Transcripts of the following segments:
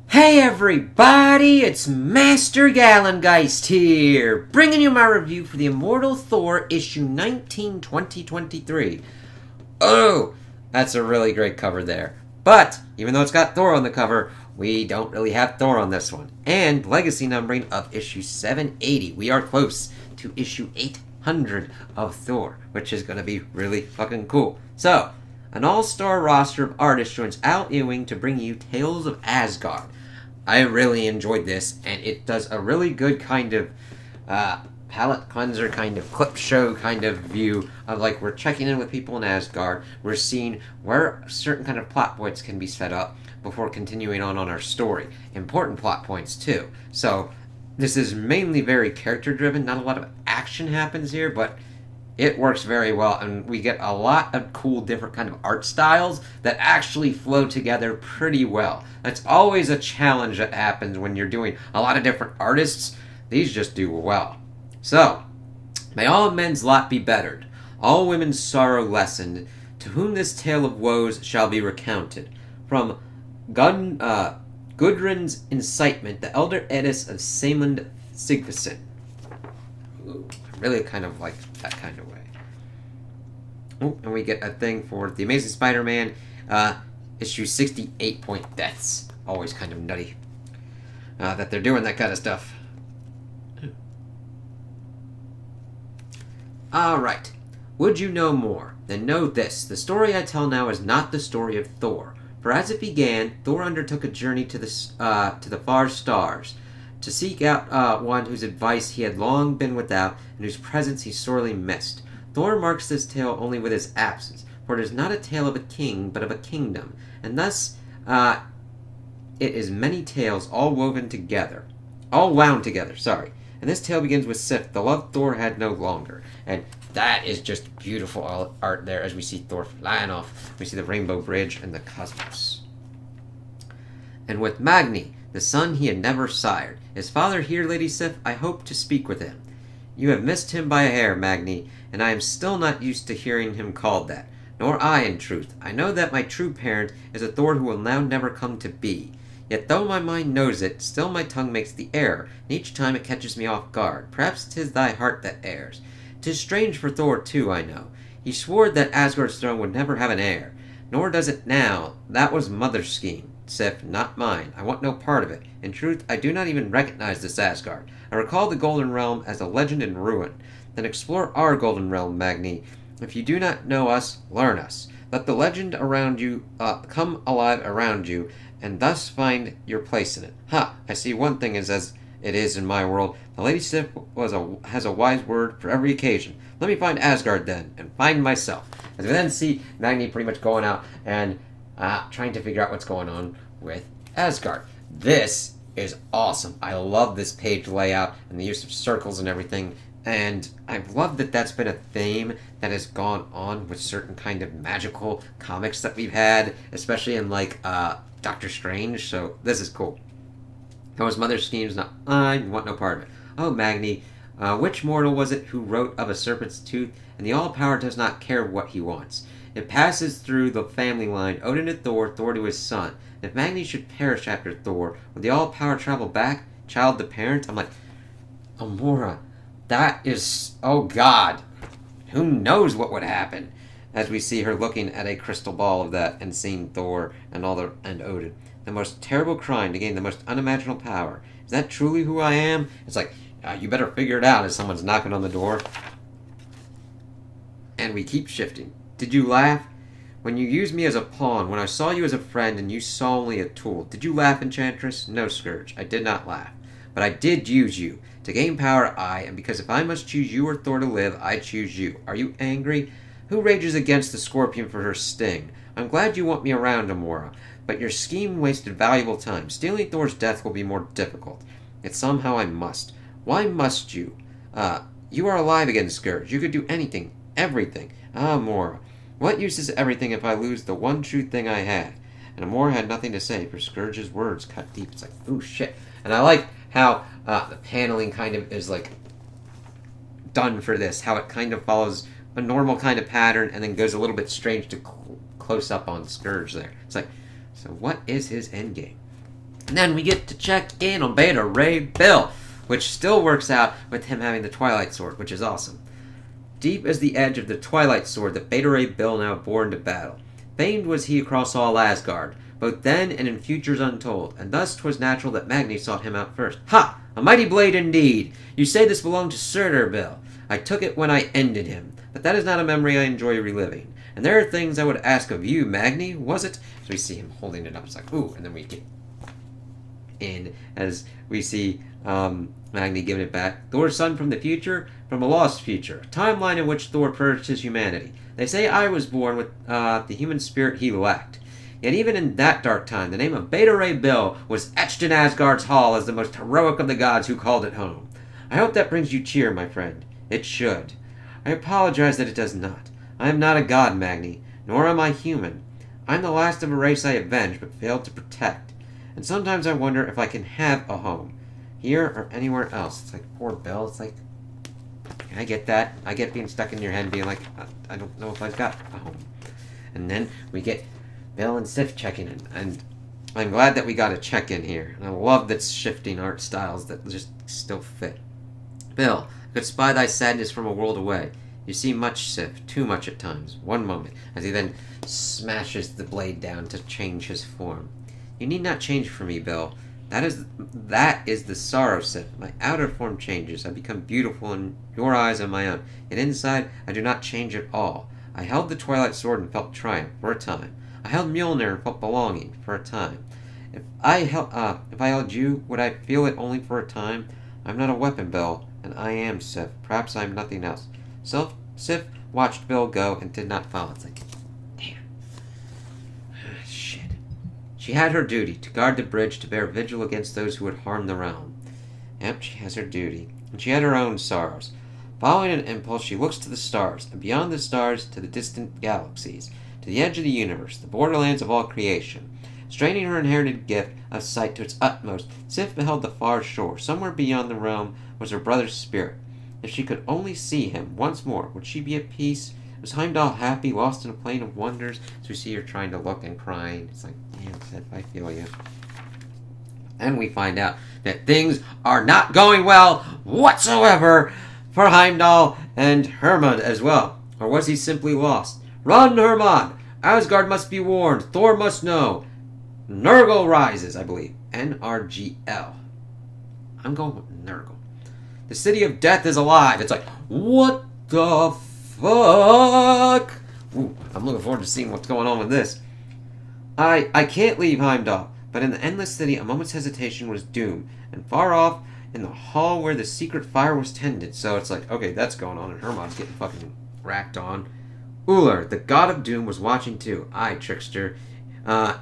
Hey everybody, it's Master Gallengeist here, bringing you my review for the Immortal Thor issue 19, 2023. Oh, that's a really great cover there. But, even though it's got Thor on the cover, we don't really have Thor on this one. And legacy numbering of issue 780. We are close to issue 800 of Thor, which is going to be really fucking cool. So, an all-star roster of artists joins Al Ewing to bring you Tales of Asgard. I really enjoyed this, and it does a really good kind of palette cleanser, kind of clip show kind of view of like we're checking in with people in Asgard. We're seeing where certain kind of plot points can be set up before continuing on our story. Important plot points too. So this is mainly very character driven. Not a lot of action happens here, but it works very well, and we get a lot of cool different kind of art styles that actually flow together pretty well. That's always a challenge that happens when you're doing a lot of different artists. These just do well. So, may all men's lot be bettered, all women's sorrow lessened, to whom this tale of woes shall be recounted. From Gudrun's incitement, the elder Edis of Saemund Sigvason. Ooh, I really kind of like that kind of way. Oh, and we get a thing for The Amazing Spider-Man, issue 68 point deaths. Always kind of nutty that they're doing that kind of stuff. Alright. Would you know more? Then know this. The story I tell now is not the story of Thor. For as it began, Thor undertook a journey to the far stars, to seek out one whose advice he had long been without, and whose presence he sorely missed. Thor marks this tale only with his absence, for it is not a tale of a king, but of a kingdom, and thus it is many tales all wound together. And this tale begins with Sif, the love Thor had no longer. And that is just beautiful art there as we see Thor flying off. We see the Rainbow Bridge and the cosmos. And with Magni, the son he had never sired. Is father here, Lady Sif? I hope to speak with him. You have missed him by a hair, Magni, and I am still not used to hearing him called that. Nor I, in truth. I know that my true parent is a Thor who will now never come to be. Yet though my mind knows it, still my tongue makes the error, and each time it catches me off guard. Perhaps 'tis thy heart that errs. 'Tis strange for Thor, too, I know. He swore that Asgard's throne would never have an heir. Nor does it now. That was mother's scheme, Sif, not mine. I want no part of it. In truth, I do not even recognize this Asgard. I recall the Golden Realm as a legend in ruin. Then explore our Golden Realm, Magni. If you do not know us, learn us. Let the legend around you come alive around you, and thus find your place in it. I see one thing is as it is in my world. The Lady Sif has a wise word for every occasion. Let me find Asgard then, and find myself. As we then see Magni pretty much going out and trying to figure out what's going on with Asgard. This is awesome. I love this page layout and the use of circles and everything. And I've loved that that's been a theme that has gone on with certain kind of magical comics that we've had, especially in like Doctor Strange. So this is cool. That was mother's schemes, not I want no part of it. Oh, Magni, which mortal was it who wrote of a serpent's tooth, and the all-power does not care what he wants? It passes through the family line, Odin to Thor, Thor to his son. If Magni should perish after Thor, would the all-power travel back, child to parent? I'm like, Amora, that is, oh God, who knows what would happen? As we see her looking at a crystal ball of that and seeing Thor and Odin. The most terrible crime to gain the most unimaginable power. Is that truly who I am? It's like, you better figure it out as someone's knocking on the door. And we keep shifting. Did you laugh? When you used me as a pawn, when I saw you as a friend and you saw only a tool, did you laugh, Enchantress? No, Scourge, I did not laugh. But I did use you. To gain power, and because if I must choose you or Thor to live, I choose you. Are you angry? Who rages against the scorpion for her sting? I'm glad you want me around, Amora, but your scheme wasted valuable time. Stealing Thor's death will be more difficult. Yet somehow I must. Why must you? You are alive again, Scourge. You could do anything, everything. Amora, what use is everything if I lose the one true thing I had? And Amora had nothing to say, for Scourge's words cut deep. It's like, ooh, shit. And I like how the paneling kind of is like done for this, how it kind of follows a normal kind of pattern and then goes a little bit strange to close up on Scourge there. It's like, so what is his endgame? And then we get to check in on Beta Ray Bill, which still works out with him having the Twilight Sword, which is awesome. Deep as the edge of the Twilight Sword that Beta Ray Bill now bore into battle. Famed was he across all Asgard, both then and in futures untold, and thus 'twas natural that Magni sought him out first. Ha! A mighty blade indeed! You say this belonged to Surtur, Bill. I took it when I ended him, but that is not a memory I enjoy reliving. And there are things I would ask of you, Magni, was it? So we see him holding it up, it's like, ooh, and then we get in as we see Magni giving it back. Thor's son from the future, from a lost future, a timeline in which Thor purged his humanity. They say I was born with the human spirit he lacked. Yet even in that dark time, the name of Beta Ray Bill was etched in Asgard's hall as the most heroic of the gods who called it home. I hope that brings you cheer, my friend. It should. I apologize that it does not. I am not a god, Magni, nor am I human. I am the last of a race I avenged but failed to protect. And sometimes I wonder if I can have a home, here or anywhere else. It's like, poor Bill, it's like, I get that. I get being stuck in your head and being like, I don't know if I've got a home. And then we get Bill and Sif checking in, and I'm glad that we got a check-in here. And I love that shifting art styles that just still fit. Bill, I could spy thy sadness from a world away. You see much, Sif, too much at times. One moment, as he then smashes the blade down to change his form. You need not change for me, Bill. That is the sorrow, Sif. My outer form changes. I become beautiful in your eyes and my own. Yet inside, I do not change at all. I held the Twilight Sword and felt triumph for a time. I held Mjolnir and felt belonging for a time. If I held you, would I feel it only for a time? I'm not a weapon, Bill, and I am Sif. Perhaps I am nothing else. Sif watched Bill go and did not follow. It's like, damn. Shit. She had her duty, to guard the bridge, to bear vigil against those who would harm the realm. Yep, she has her duty. And she had her own sorrows. Following an impulse, she looks to the stars, and beyond the stars, to the distant galaxies, to the edge of the universe, the borderlands of all creation. Straining her inherited gift of sight to its utmost, Sif beheld the far shore. Somewhere beyond the realm was her brother's spirit. If she could only see him once more, would she be at peace? Was Heimdall happy, lost in a plain of wonders? So we see her trying to look and crying. It's like, damn, Sif, I feel you. And we find out that things are not going well whatsoever for Heimdall and Hermod as well. Or was he simply lost? Run, Hermod! Asgard must be warned. Thor must know. Nurgle rises, I believe. N-R-G-L. I'm going with Nurgle. The city of death is alive. It's like, what the fuck? Ooh, I'm looking forward to seeing what's going on with this. I can't leave Heimdall, but in the endless city, a moment's hesitation was doom, and far off, in the hall where the secret fire was tended. So it's like, okay, that's going on, and Hermod's getting fucking racked on. Uller, the god of doom, was watching too. Aye, trickster.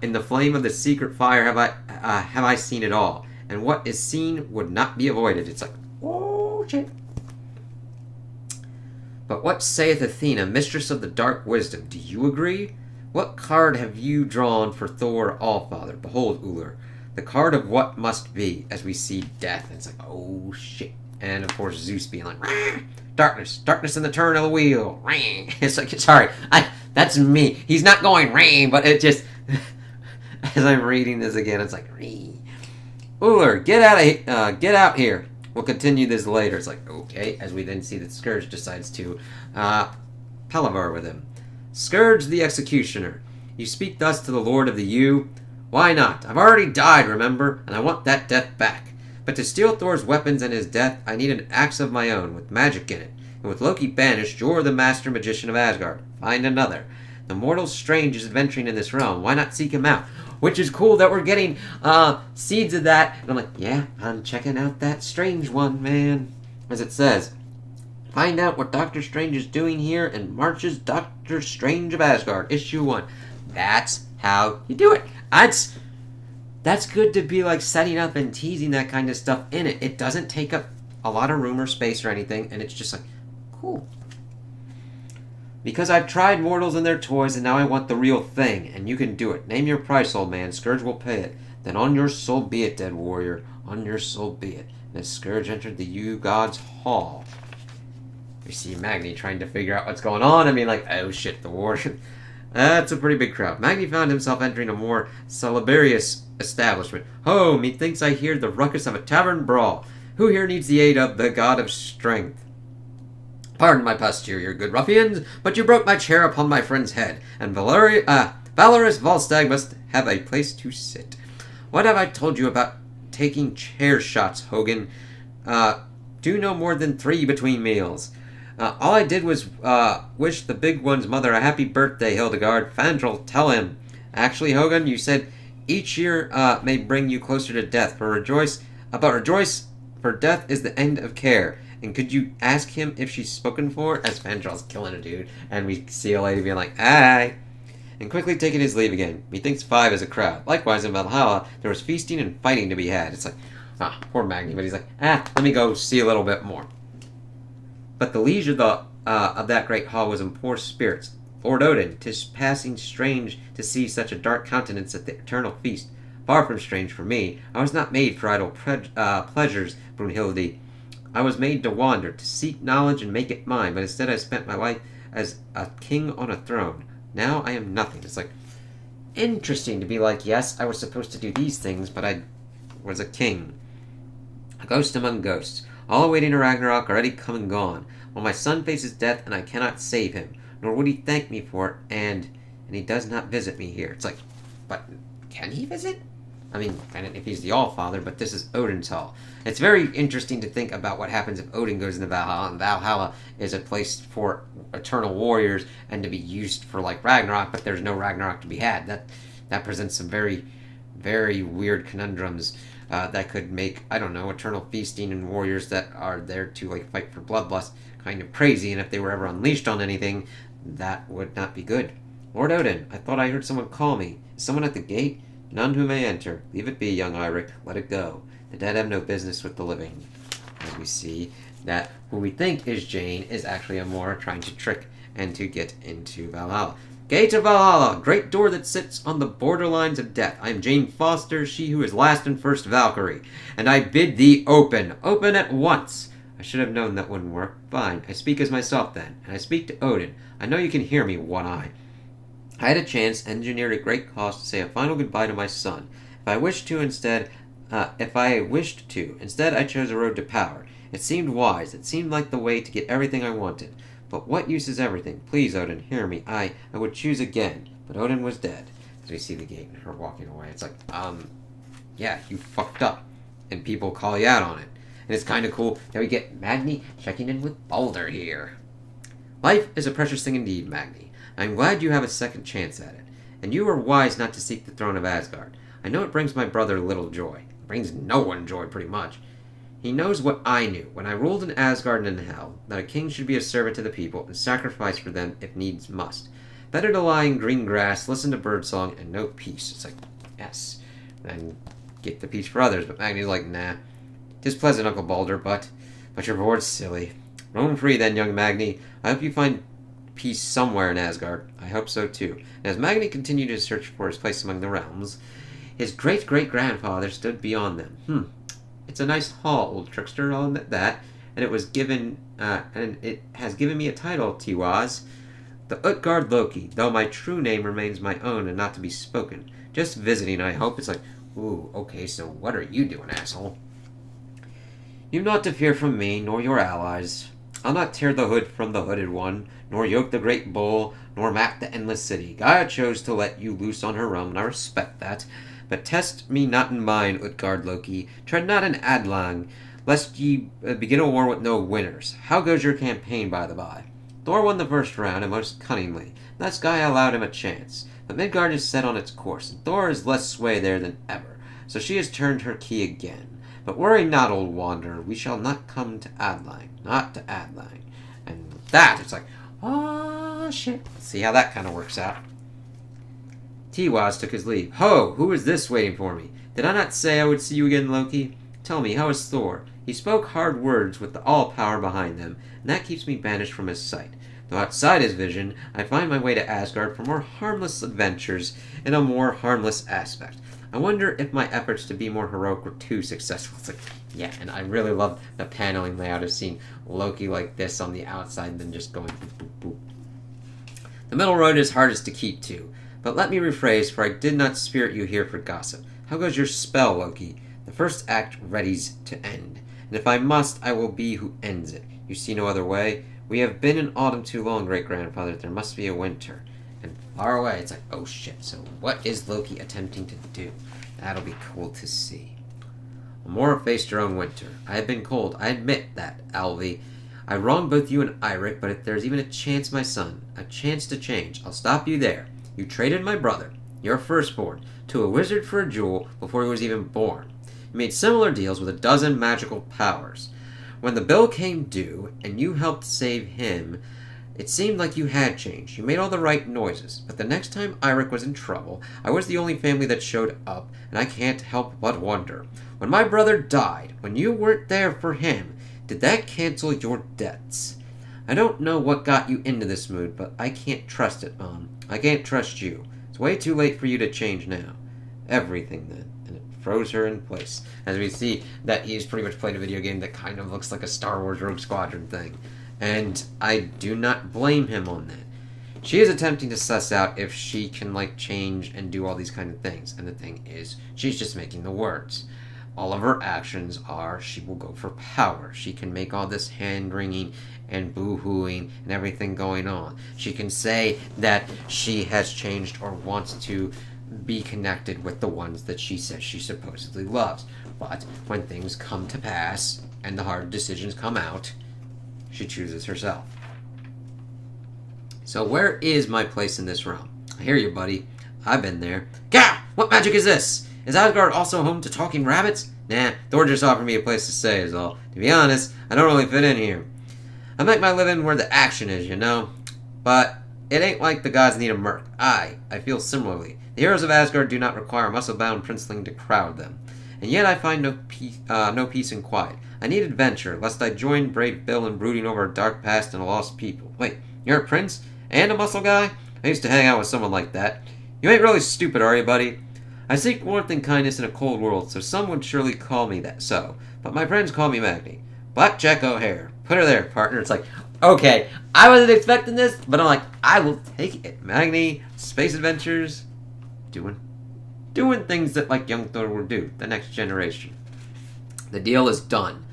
In the flame of the secret fire have I seen it all, and what is seen would not be avoided. It's like, oh shit. But what saith Athena, mistress of the dark wisdom? Do you agree? What card have you drawn for Thor Allfather? Behold, Uller, the card of what must be, as we see death. And it's like, oh shit. And of course Zeus being like, rah! Darkness in the turn of the wheel. Rah! It's like, sorry, that's me. He's not going rain, but it just, as I'm reading this again, it's like, rah! Uller, get out here. We'll continue this later. It's like, okay, as we then see that Scourge decides to palaver with him. Scourge the Executioner, you speak thus to the Lord of the U? Why not? I've already died, remember, and I want that death back. But to steal Thor's weapons and his death, I need an axe of my own, with magic in it. And with Loki banished, you're the master magician of Asgard. Find another. The mortal Strange is adventuring in this realm. Why not seek him out? Which is cool that we're getting seeds of that. And I'm like, yeah, I'm checking out that Strange one, man. As it says, find out what Doctor Strange is doing here and marches Doctor Strange of Asgard, issue 1. That's how you do it. That's good to be like setting up and teasing that kind of stuff in it. It doesn't take up a lot of room or space or anything, and it's just like, cool. Because I've tried mortals and their toys, and now I want the real thing, and you can do it. Name your price, old man. Scourge will pay it. Then on your soul be it, dead warrior. On your soul be it. And as Scourge entered the U-God's hall, we see Magni trying to figure out what's going on. I mean, like, oh shit, the war. That's a pretty big crowd. Magni found himself entering a more salubrious establishment. Ho, methinks I hear the ruckus of a tavern brawl. Who here needs the aid of the god of strength? Pardon my posterior, good ruffians, but you broke my chair upon my friend's head, and valorous Volstagg must have a place to sit. What have I told you about taking chair shots, Hogan? Do no more than 3 between meals. All I did was wish the big one's mother a happy birthday, Hildegard. Fandral, tell him. Actually, Hogan, you said each year may bring you closer to death. Rejoice, for death is the end of care. And could you ask him if she's spoken for? As Fandral's killing a dude, and we see a lady being like, aye. And quickly taking his leave again. Methinks 5 is a crowd. Likewise in Valhalla, there was feasting and fighting to be had. It's like, poor Magni, but he's like, let me go see a little bit more. But the liege of that great hall was in poor spirits. Lord Odin, 'tis passing strange to see such a dark countenance at the eternal feast. Far from strange for me. I was not made for idle pleasures, Brunhilde. I was made to wander, to seek knowledge and make it mine, but instead I spent my life as a king on a throne. Now I am nothing. It's like, interesting to be like, yes, I was supposed to do these things, but I was a king. A ghost among ghosts, all awaiting a Ragnarok already come and gone, while my son faces death and I cannot save him, nor would he thank me for it, and he does not visit me here. It's like, but can he visit? I mean, if he's the All-Father, but this is Odin's Hall. It's very interesting to think about what happens if Odin goes into Valhalla, and Valhalla is a place for eternal warriors and to be used for, like, Ragnarok, but there's no Ragnarok to be had. That presents some very, very weird conundrums that could make, I don't know, eternal feasting and warriors that are there to, like, fight for bloodlust kind of crazy, and if they were ever unleashed on anything, that would not be good. Lord Odin, I thought I heard someone call me. Is someone at the gate? None who may enter. Leave it be, young Eirik. Let it go. The dead have no business with the living. As we see that who we think is Jane is actually Amora trying to trick and to get into Valhalla. Gate of Valhalla, great door that sits on the borderlines of death. I am Jane Foster, she who is last and first Valkyrie. And I bid thee open. Open at once. I should have known that wouldn't work. Fine. I speak as myself then. And I speak to Odin. I know you can hear me, One Eye. I had a chance, engineered at great cost, to say a final goodbye to my son. If I wished to, instead, I chose a road to power. It seemed wise. It seemed like the way to get everything I wanted. But what use is everything? Please, Odin, hear me. I would choose again. But Odin was dead. As we see the gate and her walking away, it's like, yeah, you fucked up. And people call you out on it. And it's kind of cool that we get Magni checking in with Balder here. Life is a precious thing indeed, Magni. I'm glad you have a second chance at it. And you were wise not to seek the throne of Asgard. I know it brings my brother little joy. It brings no one joy, pretty much. He knows what I knew, when I ruled in Asgard and in Hell, that a king should be a servant to the people, and sacrifice for them if needs must. Better to lie in green grass, listen to birdsong, and know peace. It's like, yes. And get the peace for others, but Magni's like, nah. 'Tis pleasant, Uncle Balder, but your board's silly. Roam free then, young Magni. I hope you find peace somewhere in Asgard. I hope so too. And as Magni continued his search for his place among the realms, his great-great-grandfather stood beyond them. It's a nice hall, old trickster, I'll admit that. And it has given me a title, Tiwaz. The Utgard Loki, though my true name remains my own and not to be spoken. Just visiting, I hope. It's like, ooh, okay, so what are you doing, asshole? You've naught to fear from me, nor your allies. I'll not tear the hood from the hooded one, nor yoke the great bull, nor map the endless city. Gaia chose to let you loose on her realm, and I respect that. But test me not in mine, Utgard Loki. Tread not in Adlang, lest ye begin a war with no winners. How goes your campaign, by the by? Thor won the first round, and most cunningly. Thus Gaia allowed him a chance. But Midgard is set on its course, and Thor has less sway there than ever. So she has turned her key again. But worry not, old wanderer. We shall not come to Adlang. Not to Adlang. And with that, it's like, oh, shit. Let's see how that kind of works out. Tiwaz took his leave. Ho! Who is this waiting for me? Did I not say I would see you again, Loki? Tell me, how is Thor? He spoke hard words with the all-power behind them, and that keeps me banished from his sight. Though outside his vision, I find my way to Asgard for more harmless adventures in a more harmless aspect. I wonder if my efforts to be more heroic were too successful. It's like, yeah, and I really love the paneling layout of seeing Loki like this on the outside, then just going boop, boop, boop. The middle road is hardest to keep to, but let me rephrase, for I did not spirit you here for gossip. How goes your spell, Loki? The first act readies to end, and if I must, I will be who ends it. You see no other way? We have been in autumn too long, great-grandfather. There must be a winter. And far away, it's like, oh shit, so what is Loki attempting to do? That'll be cool to see. Amora faced her own winter. I have been cold. I admit that, Alvi. I wronged both you and Eirik, but if there's even a chance, my son, a chance to change, I'll stop you there. You traded my brother, your firstborn, to a wizard for a jewel before he was even born. You made similar deals with a dozen magical powers. When the bill came due, and you helped save him, it seemed like you had changed. You made all the right noises, but the next time Eirik was in trouble, I was the only family that showed up, and I can't help but wonder. When my brother died, when you weren't there for him, did that cancel your debts? I don't know what got you into this mood, but I can't trust it, Mom. I can't trust you. It's way too late for you to change now. Everything, then. And it froze her in place. As we see that he's pretty much played a video game that kind of looks like a Star Wars Rogue Squadron thing. And I do not blame him on that. She is attempting to suss out if she can, change and do all these kind of things. And the thing is, she's just making the words. All of her actions are she will go for power. She can make all this hand-wringing and boo-hooing and everything going on. She can say that she has changed or wants to be connected with the ones that she says she supposedly loves. But when things come to pass and the hard decisions come out, she chooses herself. So where is my place in this realm? I hear you, buddy. I've been there. Gah! What magic is this? Is Asgard also home to talking rabbits? Nah, Thor just offered me a place to stay is all. To be honest, I don't really fit in here. I make my living where the action is, you know? But it ain't like the gods need a merc. I feel similarly. The heroes of Asgard do not require a muscle-bound princeling to crowd them. And yet I find no peace and quiet. I need adventure, lest I join brave Bill in brooding over a dark past and a lost people. Wait, you're a prince? And a muscle guy? I used to hang out with someone like that. You ain't really stupid, are you, buddy? I seek warmth and kindness in a cold world, so some would surely call me that so. But my friends call me Magni. Blackjack O'Hare. Put her there, partner. It's like, okay, I wasn't expecting this, but I'm like, I will take it. Magni, space adventures, doing things that young Thor would do, the next generation. The deal is done.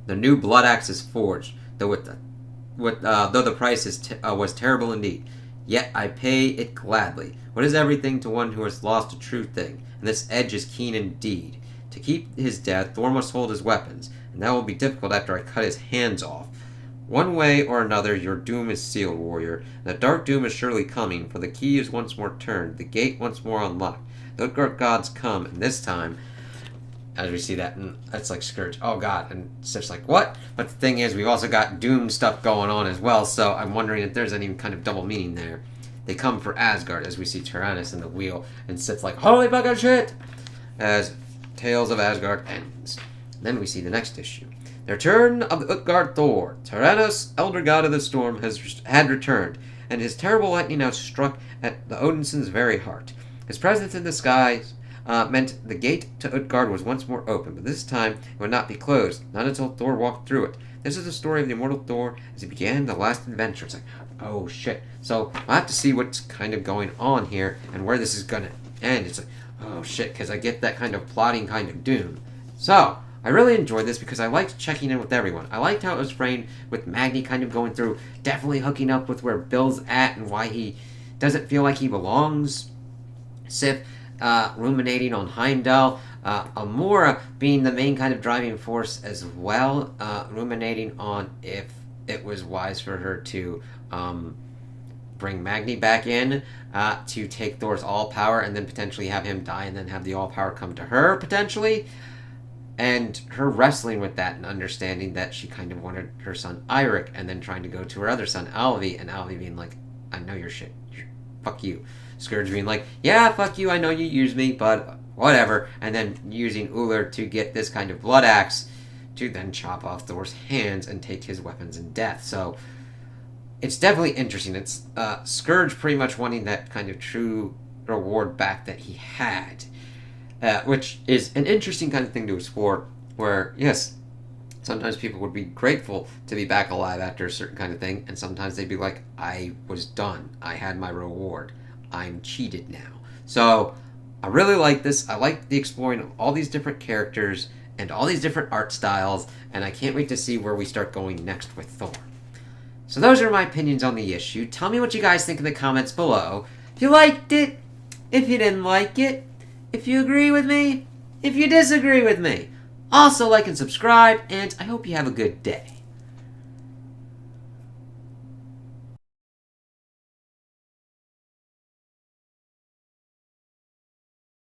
The new blood axe is forged, though the price was terrible indeed. Yet I pay it gladly. What is everything to one who has lost a true thing? And this edge is keen indeed. To keep his death, Thor must hold his weapons, and that will be difficult after I cut his hands off. One way or another, your doom is sealed, warrior. And the dark doom is surely coming, for the key is once more turned, the gate once more unlocked. The Utgard gods come, and this time, as we see that, and that's like Scourge. Oh god, and Sif's like, what? But the thing is, we've also got Doom stuff going on as well, so I'm wondering if there's any kind of double meaning there. They come for Asgard, as we see Tyrannus in the wheel, and Sif's like, holy fucking shit! As Tales of Asgard ends. Then we see the next issue. The return of the Utgard Thor. Tyrannus, elder god of the storm, had returned, and his terrible lightning now struck at the Odinson's very heart. His presence in the skies meant the gate to Utgard was once more open, but this time it would not be closed, not until Thor walked through it. This is the story of the Immortal Thor as he began the last adventure. It's like, oh shit. So I'll have to see what's kind of going on here and where this is going to end. It's like, oh shit, because I get that kind of plotting kind of doom. So I really enjoyed this because I liked checking in with everyone. I liked how it was framed with Magni kind of going through, definitely hooking up with where Bill's at and why he doesn't feel like he belongs. Sif ruminating on Heimdall. Amora being the main kind of driving force as well, ruminating on if it was wise for her to bring Magni back in to take Thor's all power and then potentially have him die and then have the all power come to her potentially. And her wrestling with that and understanding that she kind of wanted her son Eirik and then trying to go to her other son Alvi, and Alvi being like, I know your shit. Fuck you. Scourge being like, yeah, fuck you, I know you use me, but whatever. And then using Uller to get this kind of blood axe to then chop off Thor's hands and take his weapons in death. So it's definitely interesting. It's Scourge pretty much wanting that kind of true reward back that he had. Which is an interesting kind of thing to explore, where, yes, sometimes people would be grateful to be back alive after a certain kind of thing, and sometimes they'd be like, I was done. I had my reward. I'm cheated now. So, I really like this. I like the exploring of all these different characters and all these different art styles, and I can't wait to see where we start going next with Thor. So those are my opinions on the issue. Tell me what you guys think in the comments below. If you liked it, if you didn't like it, if you agree with me, if you disagree with me. Also like and subscribe, and I hope you have a good day.